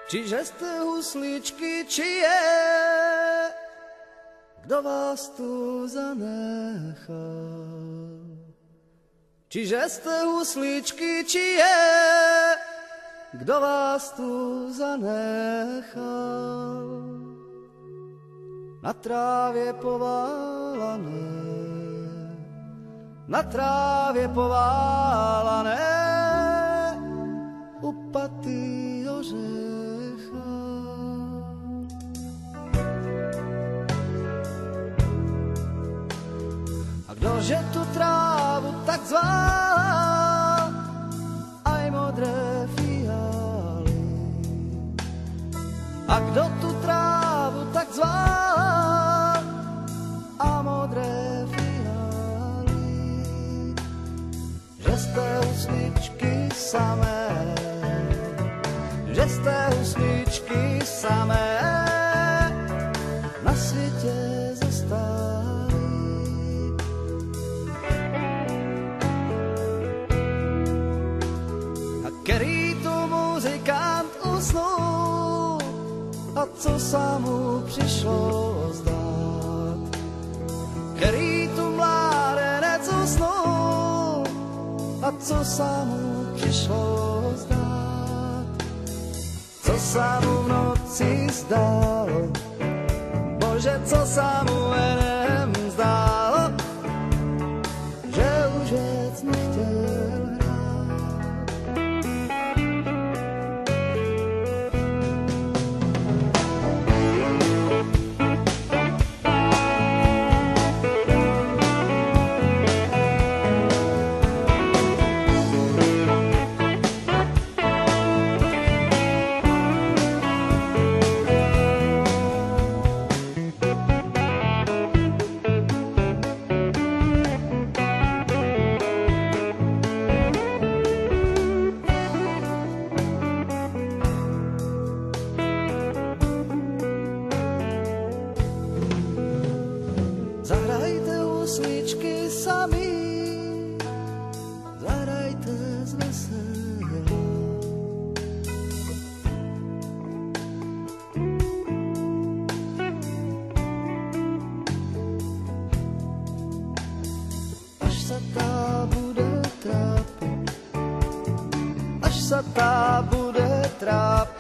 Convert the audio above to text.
Čiže ste husličky, či je, kdo vás tu zanechal? Čiže ste husličky, či je, kdo vás tu zanechal? Na trávě poválané, na trávě poválané, upatý ořech. Kdože tu trávu tak zval, aj modré fialy. A kdo tu trávu tak zval, a modré fialy. Že ste husličky samé, že ste husličky samé, na svete zostali. Který tu muzikant usnul, a co sa mu přišlo zdát. Který tu mládenec usnul, a co sa mu přišlo zdát. Co sa mu v noci zdálo, bože, co sa mu enem zdálo, že už věc nechtěl. sa tá bude trápiť, až sa tá bude trápiť.